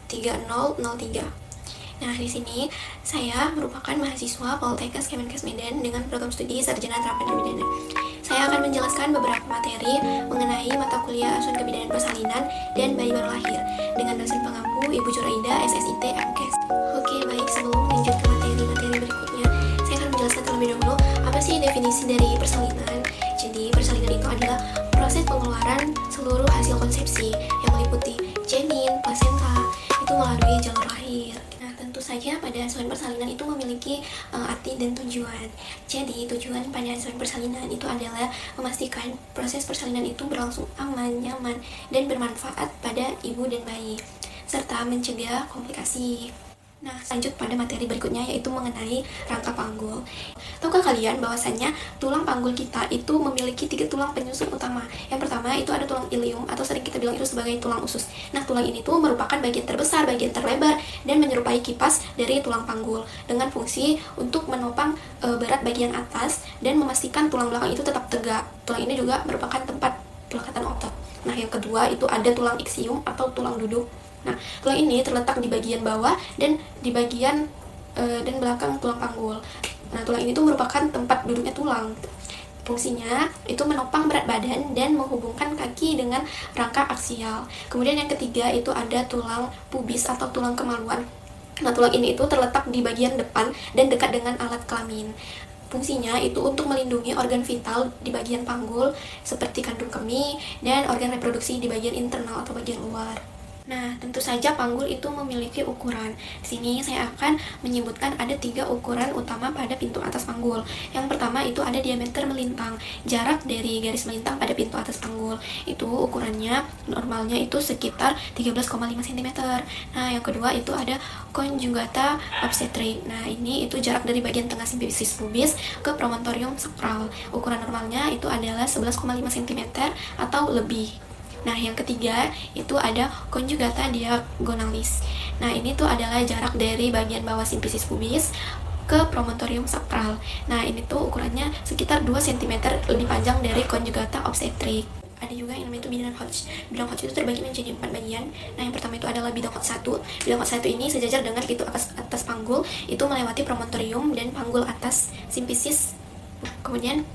3003. Nah, di sini saya merupakan mahasiswa Poltekkes Kemenkes Medan dengan program studi Sarjana Terapan Kebidanan. Saya akan menjelaskan beberapa materi mengenai mata kuliah asuhan kebidanan persalinan dan bayi baru lahir dengan dosen pengampu Ibu Juraida, SSIT, MKes. Oke, baik, sebelum lanjut ke materi-materi berikutnya, saya akan menjelaskan terlebih dahulu apa sih definisi dari persalinan. Jadi, persalinan itu adalah proses pengeluaran seluruh hasil konsepsi yang meliputi janin, plasenta, itu melalui jalur lahir. Tentu saja pada asuhan persalinan itu memiliki arti dan tujuan. Jadi tujuan pada asuhan persalinan itu adalah memastikan proses persalinan itu berlangsung aman, nyaman, dan bermanfaat pada ibu dan bayi, serta mencegah komplikasi. Nah, lanjut pada materi berikutnya, yaitu mengenai rangka panggul. Tahukah kalian bahwasannya tulang panggul kita itu memiliki 3 tulang penyusun utama. Yang pertama itu ada tulang ilium, atau sering kita bilang itu sebagai tulang usus. Nah, tulang ini tuh merupakan bagian terbesar, bagian terlebar, dan menyerupai kipas dari tulang panggul, dengan fungsi untuk menopang berat bagian atas dan memastikan tulang belakang itu tetap tegak. Tulang ini juga merupakan tempat pelekatan otot. Nah, yang kedua itu ada tulang iksium atau tulang duduk. Nah, tulang ini terletak di bagian bawah dan di bagian dan belakang tulang panggul. Nah, tulang ini tuh merupakan tempat duduknya tulang. Fungsinya itu menopang berat badan dan menghubungkan kaki dengan rangka aksial. Kemudian yang ketiga itu ada tulang pubis atau tulang kemaluan. Nah, tulang ini itu terletak di bagian depan dan dekat dengan alat kelamin. Fungsinya itu untuk melindungi organ vital di bagian panggul seperti kandung kemih dan organ reproduksi di bagian internal atau bagian luar. Nah, tentu saja panggul itu memiliki ukuran. Di sini saya akan menyebutkan ada 3 ukuran utama pada pintu atas panggul. Yang pertama itu ada diameter melintang, jarak dari garis melintang pada pintu atas panggul. Itu ukurannya normalnya itu sekitar 13,5 cm. Nah, yang kedua itu ada conjugata obstetric. Nah, ini itu jarak dari bagian tengah simpisis pubis ke promontorium sacral. Ukuran normalnya itu adalah 11,5 cm atau lebih. Nah, yang ketiga itu ada conjugata diagonalis. Nah, ini tuh adalah jarak dari bagian bawah simpisis pubis ke promontorium sacral. Nah, ini tuh ukurannya sekitar 2 cm lebih panjang dari conjugata obstetric. Ada juga yang namanya itu bidang Hodge. Bidang Hodge itu terbagi menjadi 4 bagian. Nah, yang pertama itu adalah bidang Hodge 1. Bidang Hodge 1 ini sejajar dengan pintu atas panggul, itu melewati promontorium dan panggul atas simpisis. Kemudian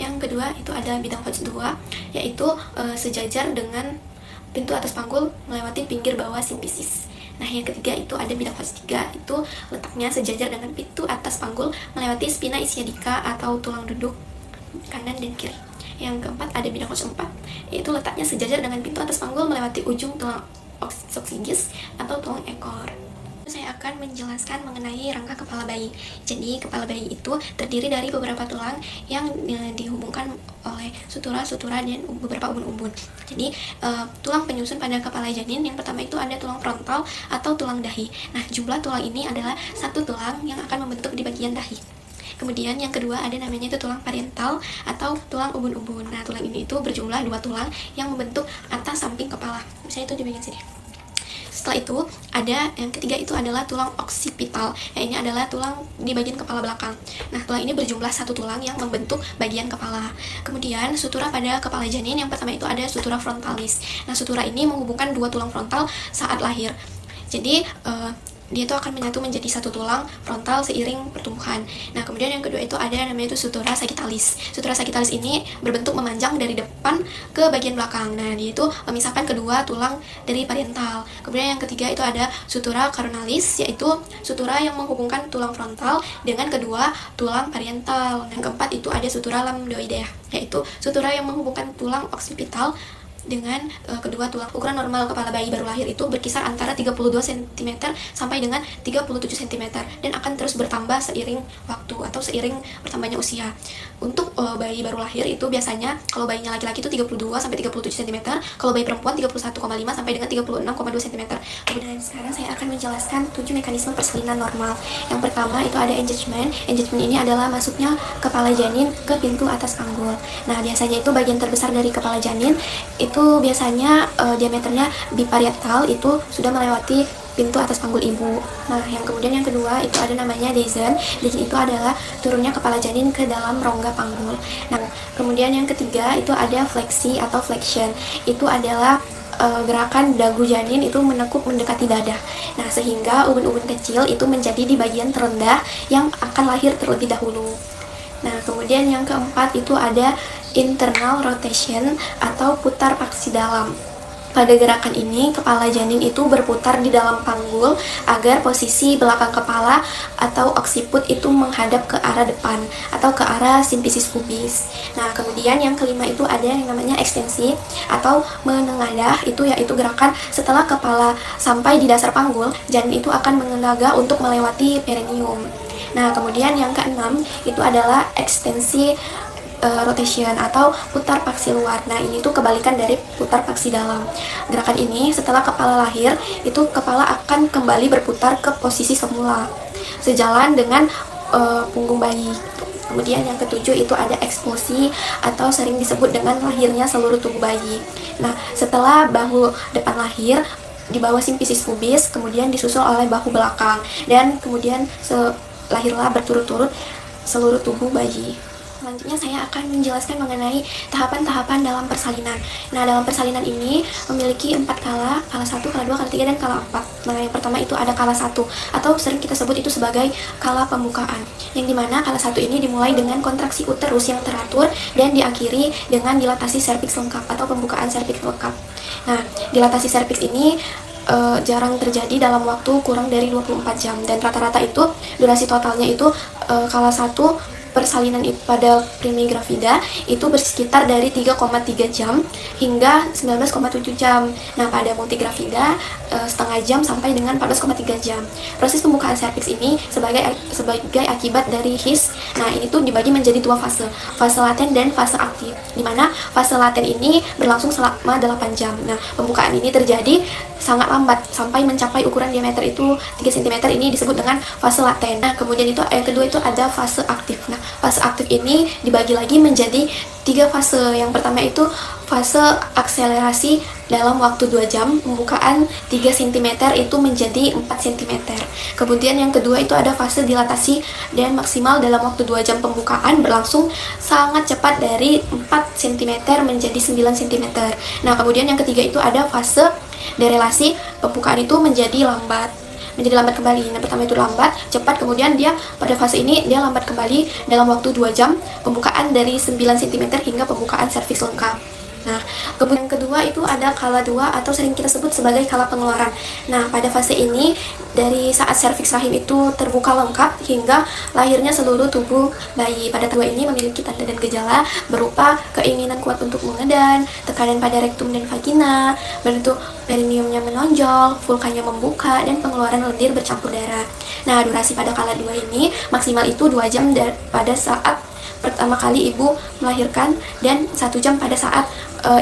yang kedua itu ada bidang Hodge 2, yaitu sejajar dengan pintu atas panggul melewati pinggir bawah simpisis. Nah, yang ketiga itu ada bidang Hodge 3, itu letaknya sejajar dengan pintu atas panggul melewati spina ischiadica atau tulang duduk kanan dan kiri. Yang keempat ada bidang Hodge 4, yaitu letaknya sejajar dengan pintu atas panggul melewati ujung tulang oxygis atau tulang ekor. Saya akan menjelaskan mengenai rangka kepala bayi. Jadi, kepala bayi itu terdiri dari beberapa tulang yang dihubungkan oleh sutura-sutura dan beberapa ubun-ubun. Jadi, tulang penyusun pada kepala janin yang pertama itu ada tulang frontal atau tulang dahi. Nah, jumlah tulang ini adalah 1 tulang yang akan membentuk di bagian dahi. Kemudian yang kedua ada namanya itu tulang parietal atau tulang ubun-ubun. Nah, tulang ini itu berjumlah 2 tulang yang membentuk atas samping kepala. Misalnya itu di bagian sini. Setelah itu ada yang ketiga itu adalah tulang occipital. Nah, ini adalah tulang di bagian kepala belakang. Nah, tulang ini berjumlah 1 tulang yang membentuk bagian kepala. Kemudian sutura pada kepala janin yang pertama itu ada sutura frontalis. Nah, sutura ini menghubungkan 2 tulang frontal saat lahir. Jadi dia itu akan menyatu menjadi 1 tulang frontal seiring pertumbuhan. Nah, kemudian yang kedua itu ada namanya itu sutura sagittalis. Sutura sagittalis ini berbentuk memanjang dari depan ke bagian belakang. Nah, dia itu memisahkan kedua tulang dari parietal. Kemudian yang ketiga itu ada sutura coronalis, yaitu sutura yang menghubungkan tulang frontal dengan kedua tulang parietal. Yang keempat itu ada sutura lambdoidea, yaitu sutura yang menghubungkan tulang occipital dengan kedua tulang. Ukuran normal kepala bayi baru lahir itu berkisar antara 32 cm sampai dengan 37 cm dan akan terus bertambah seiring waktu atau seiring bertambahnya usia. Untuk bayi baru lahir itu biasanya kalau bayinya laki-laki itu 32 sampai 37 cm, kalau bayi perempuan 31,5 sampai dengan 36,2 cm. Kemudian sekarang saya akan menjelaskan 7 mekanisme persalinan normal. Yang pertama itu ada engagement. Engagement ini adalah masuknya kepala janin ke pintu atas panggul. Nah, biasanya itu bagian terbesar dari kepala janin itu biasanya diameternya biparietal, itu sudah melewati pintu atas panggul ibu. Nah, yang kemudian yang kedua itu ada namanya descent. Descent itu adalah turunnya kepala janin ke dalam rongga panggul. Nah, kemudian yang ketiga itu ada fleksi atau flexion. Itu adalah gerakan dagu janin itu menekuk mendekati dada. Nah, sehingga ubun-ubun kecil itu menjadi di bagian terendah yang akan lahir terlebih dahulu. Nah, kemudian yang keempat itu ada internal rotation atau putar paksi dalam. Pada gerakan ini, kepala janin itu berputar di dalam panggul agar posisi belakang kepala atau occiput itu menghadap ke arah depan atau ke arah simfisis pubis. Nah, kemudian yang kelima itu ada yang namanya ekstensi atau menengadah, itu yaitu gerakan setelah kepala sampai di dasar panggul, janin itu akan menengadah untuk melewati perineum. Nah, kemudian yang keenam itu adalah ekstensi rotation atau putar paksi luar. Nah, ini tuh kebalikan dari putar paksi dalam. Gerakan ini setelah kepala lahir, itu kepala akan kembali berputar ke posisi semula, sejalan dengan punggung bayi. Kemudian yang ketujuh itu ada eksplosi atau sering disebut dengan lahirnya seluruh tubuh bayi. Nah, setelah bahu depan lahir, di bawah simfisis pubis, kemudian disusul oleh bahu belakang, dan kemudian lahirlah berturut-turut seluruh tubuh bayi. Selanjutnya saya akan menjelaskan mengenai tahapan-tahapan dalam persalinan. Nah, dalam persalinan ini memiliki 4 kala 1, kala 2, kala 3, dan kala 4. Nah, yang pertama itu ada kala 1, atau sering kita sebut itu sebagai kala pembukaan. Yang dimana kala 1 ini dimulai dengan kontraksi uterus yang teratur dan diakhiri dengan dilatasi serviks lengkap atau pembukaan serviks lengkap. Nah, dilatasi serviks ini jarang terjadi dalam waktu kurang dari 24 jam, dan rata-rata itu durasi totalnya itu kala 1 persalinan pada primigravida itu bersekitar dari 3,3 jam hingga 19,7 jam. Nah, pada multigravida setengah jam sampai dengan 14,3 jam. Proses pembukaan serviks ini sebagai akibat dari HIS. Nah, ini tuh dibagi menjadi 2 fase laten dan fase aktif, di mana fase laten ini berlangsung selama 8 jam. Nah, pembukaan ini terjadi sangat lambat sampai mencapai ukuran diameter itu 3 cm. Ini disebut dengan fase laten. Nah, kemudian itu yang kedua itu ada fase aktif. Nah, fase aktif ini dibagi lagi menjadi 3 fase. Yang pertama itu fase akselerasi dalam waktu 2 jam, pembukaan 3 cm itu menjadi 4 cm. Kemudian yang kedua itu ada fase dilatasi dan maksimal dalam waktu 2 jam, pembukaan berlangsung sangat cepat dari 4 cm menjadi 9 cm. Nah, kemudian yang ketiga itu ada fase derelasi, pembukaan itu menjadi lambat kembali. Nah, pertama itu lambat, cepat, kemudian dia pada fase ini dia lambat kembali dalam waktu 2 jam, pembukaan dari 9 cm hingga pembukaan serviks lengkap. Nah, kemudian yang kedua itu ada kala 2 atau sering kita sebut sebagai kala pengeluaran. Nah, pada fase ini dari saat serviks rahim itu terbuka lengkap hingga lahirnya seluruh tubuh bayi. Pada kedua ini memiliki tanda dan gejala berupa keinginan kuat untuk mengedan, tekanan pada rektum dan vagina, bentuk perineumnya menonjol, vulkanya membuka, dan pengeluaran lendir bercampur darah. Nah, durasi pada kala 2 ini maksimal itu 2 jam pada saat pertama kali ibu melahirkan dan 1 jam pada saat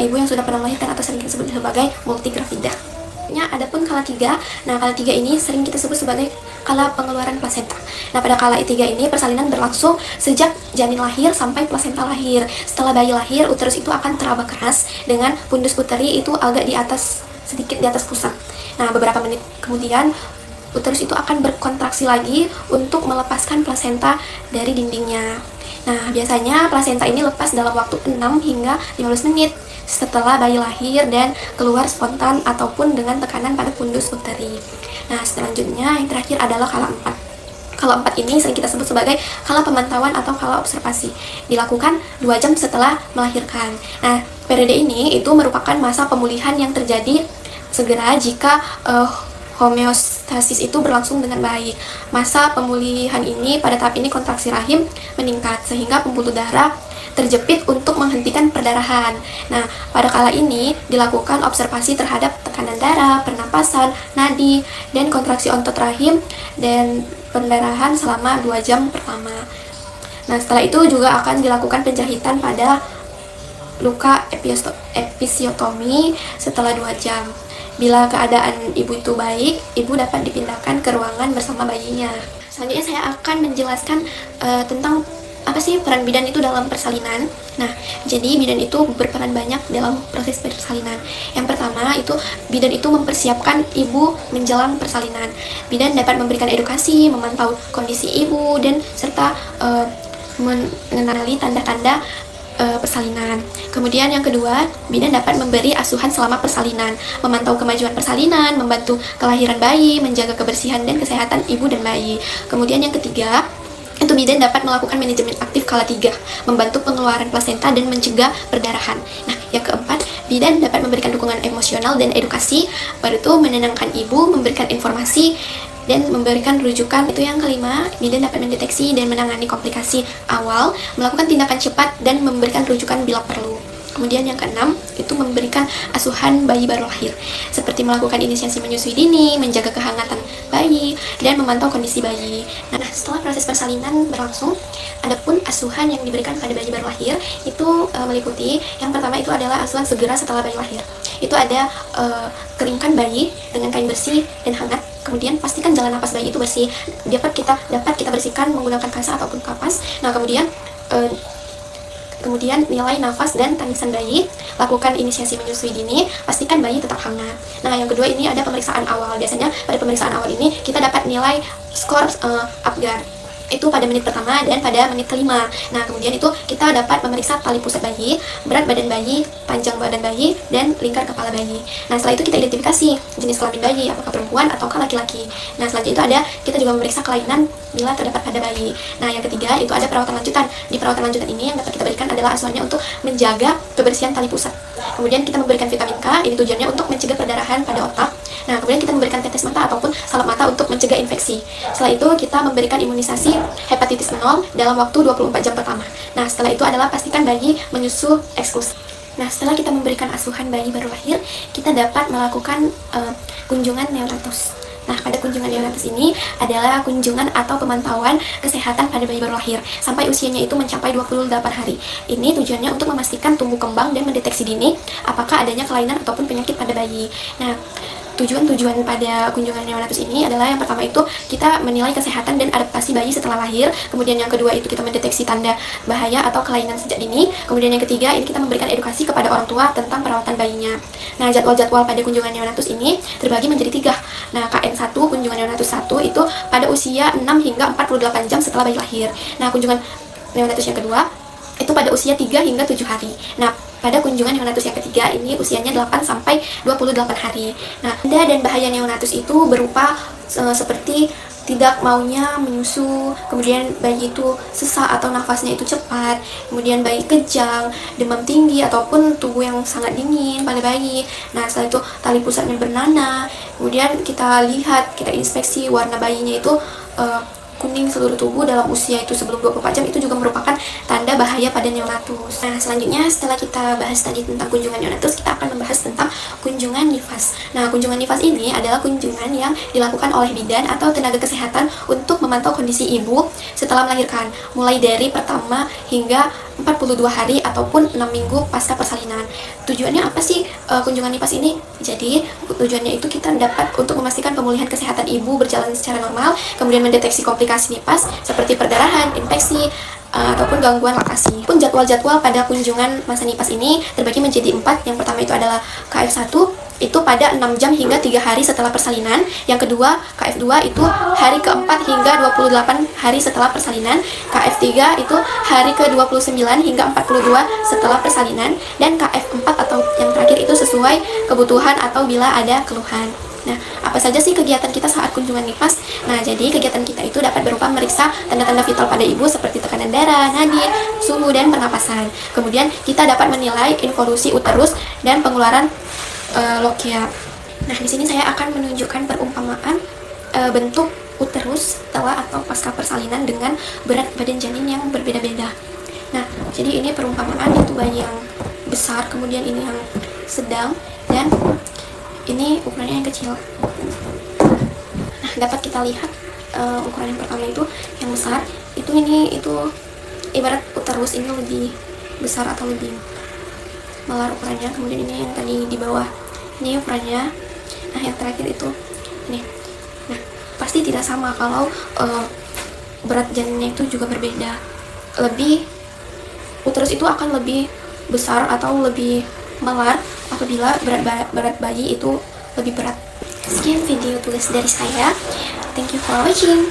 ibu yang sudah pernah melahirkan atau sering disebut sebagai multigravida. Adapun kala 3, nah kala 3 ini sering kita sebut sebagai kala pengeluaran plasenta. Nah, pada kala 3 ini persalinan berlangsung sejak janin lahir sampai plasenta lahir. Setelah bayi lahir, uterus itu akan teraba keras dengan pundus uteri itu agak sedikit di atas pusat. Nah, beberapa menit kemudian uterus itu akan berkontraksi lagi untuk melepaskan plasenta dari dindingnya. Nah, biasanya plasenta ini lepas dalam waktu 6 hingga 15 menit setelah bayi lahir dan keluar spontan ataupun dengan tekanan pada pundus uteri. Nah, selanjutnya yang terakhir adalah kala 4. Kala 4 ini sering kita sebut sebagai kala pemantauan atau kala observasi. Dilakukan 2 jam setelah melahirkan. Nah, periode ini itu merupakan masa pemulihan yang terjadi segera jika homeostasis itu berlangsung dengan baik. Masa pemulihan ini pada tahap ini kontraksi rahim meningkat sehingga pembuluh darah terjepit untuk menghentikan perdarahan. Nah, pada kala ini dilakukan observasi terhadap tekanan darah, pernapasan, nadi, dan kontraksi otot rahim dan pendarahan selama 2 jam pertama. Nah, setelah itu juga akan dilakukan penjahitan pada luka episiotomi setelah 2 jam. Bila keadaan ibu itu baik, ibu dapat dipindahkan ke ruangan bersama bayinya. Selanjutnya saya akan menjelaskan tentang apa sih peran bidan itu dalam persalinan. Nah, jadi bidan itu berperan banyak dalam proses persalinan. Yang pertama itu bidan itu mempersiapkan ibu menjelang persalinan. Bidan dapat memberikan edukasi, memantau kondisi ibu, dan serta mengenali tanda-tanda persalinan. Kemudian yang kedua, bidan dapat memberi asuhan selama persalinan, memantau kemajuan persalinan, membantu kelahiran bayi, menjaga kebersihan dan kesehatan ibu dan bayi. Kemudian yang ketiga, itu bidan dapat melakukan manajemen aktif kala 3, membantu pengeluaran plasenta dan mencegah perdarahan. Nah, yang keempat, bidan dapat memberikan dukungan emosional dan edukasi, baru itu menenangkan ibu, memberikan informasi, dan memberikan rujukan. Itu yang kelima, bidan dapat mendeteksi dan menangani komplikasi awal, melakukan tindakan cepat, dan memberikan rujukan bila perlu. Kemudian yang keenam, itu memberikan asuhan bayi baru lahir, seperti melakukan inisiasi menyusui dini, menjaga kehangatan bayi, dan memantau kondisi bayi. Nah, setelah proses persalinan berlangsung, adapun asuhan yang diberikan pada bayi baru lahir, itu meliputi, yang pertama itu adalah asuhan segera setelah bayi lahir. Itu ada keringkan bayi dengan kain bersih dan hangat. Kemudian pastikan jalan napas bayi itu bersih, dapat kita bersihkan menggunakan kasa ataupun kapas. Nah, kemudian nilai nafas dan tangisan bayi, lakukan inisiasi menyusui dini, pastikan bayi tetap hangat. Nah, yang kedua ini ada pemeriksaan awal. Biasanya pada pemeriksaan awal ini kita dapat nilai skor Apgar. Itu pada menit pertama dan pada menit kelima. Nah, kemudian itu kita dapat memeriksa tali pusat bayi, berat badan bayi, panjang badan bayi, dan lingkar kepala bayi. Nah, setelah itu kita identifikasi jenis kelamin bayi, apakah perempuan ataukah laki-laki. Nah, selanjutnya itu ada, kita juga memeriksa kelainan bila terdapat pada bayi. Nah, yang ketiga itu ada perawatan lanjutan. Di perawatan lanjutan ini yang dapat kita berikan adalah asuhannya untuk menjaga kebersihan tali pusat. Kemudian kita memberikan vitamin K, ini tujuannya untuk mencegah perdarahan pada otak. Nah, kemudian kita memberikan tetes mata ataupun salep mata untuk mencegah infeksi. Setelah itu kita memberikan imunisasi hepatitis 0 dalam waktu 24 jam pertama. Nah, setelah itu adalah pastikan bayi menyusu eksklusif. Nah, setelah kita memberikan asuhan bayi baru lahir, kita dapat melakukan kunjungan neonatus. Nah, pada kunjungan neonatus ini adalah kunjungan atau pemantauan kesehatan pada bayi baru lahir sampai usianya itu mencapai 28 hari. Ini tujuannya untuk memastikan tumbuh kembang dan mendeteksi dini apakah adanya kelainan ataupun penyakit pada bayi. Nah, tujuan-tujuan pada kunjungan neonatus ini adalah yang pertama itu kita menilai kesehatan dan adaptasi bayi setelah lahir. Kemudian yang kedua itu kita mendeteksi tanda bahaya atau kelainan sejak dini. Kemudian yang ketiga ini kita memberikan edukasi kepada orang tua tentang perawatan bayinya. Nah, jadwal-jadwal pada kunjungan neonatus ini terbagi menjadi 3. Nah, KN1 kunjungan neonatus 1 itu pada usia 6 hingga 48 jam setelah bayi lahir. Nah, kunjungan neonatus yang kedua itu pada usia 3 hingga 7 hari. Nah, pada kunjungan neonatus yang ketiga ini usianya 8 sampai 28 hari. Nah, tanda dan bahaya neonatus itu berupa seperti tidak maunya menyusu, kemudian bayi itu sesak atau nafasnya itu cepat, kemudian bayi kejang, demam tinggi ataupun tubuh yang sangat dingin pada bayi. Nah, setelah itu tali pusatnya bernanah. Kemudian kita inspeksi warna bayinya itu kuning seluruh tubuh dalam usia itu sebelum 24 jam, itu juga merupakan tanda bahaya pada neonatus. Nah, selanjutnya setelah kita bahas tadi tentang kunjungan neonatus, kita akan membahas tentang kunjungan nifas. Nah, kunjungan nifas ini adalah kunjungan yang dilakukan oleh bidan atau tenaga kesehatan untuk memantau kondisi ibu setelah melahirkan, mulai dari pertama hingga 42 hari ataupun 6 minggu pasca persalinan. Tujuannya apa sih kunjungan nifas ini? Jadi, tujuannya itu kita dapat untuk memastikan pemulihan kesehatan ibu berjalan secara normal, kemudian mendeteksi komplikasi nifas seperti perdarahan, infeksi, ataupun gangguan laktasi. Pun jadwal-jadwal pada kunjungan masa nifas ini terbagi menjadi 4. Yang pertama itu adalah KF1, itu pada 6 jam hingga 3 hari setelah persalinan. Yang kedua, KF2 itu hari keempat hingga 28 hari setelah persalinan. KF3 itu hari ke-29 hingga 42 setelah persalinan. Dan KF4 atau yang terakhir itu sesuai kebutuhan atau bila ada keluhan. Nah, apa saja sih kegiatan kita saat kunjungan nifas? Nah, jadi kegiatan kita itu dapat berupa meriksa tanda-tanda vital pada ibu seperti tekanan darah, nadi, suhu, dan pernapasan. Kemudian kita dapat menilai involusi uterus dan pengeluaran lokia. Nah, di sini saya akan menunjukkan perumpamaan bentuk uterus setelah atau pasca persalinan dengan berat badan janin yang berbeda-beda. Nah, jadi ini perumpamaan itu bayi yang besar, kemudian ini yang sedang, dan ini ukurannya yang kecil. Nah, dapat kita lihat ukuran yang pertama itu yang besar, itu ibarat uterus ini lebih besar atau lebih melar ukurannya. Kemudian ini yang tadi di bawah, ini ukurannya. Nah, yang terakhir itu ini. Nah, pasti tidak sama kalau berat janinnya itu juga berbeda. Uterus itu akan lebih besar atau lebih melar apabila berat bayi itu lebih berat. Sekian video tulis dari saya. Thank you for watching.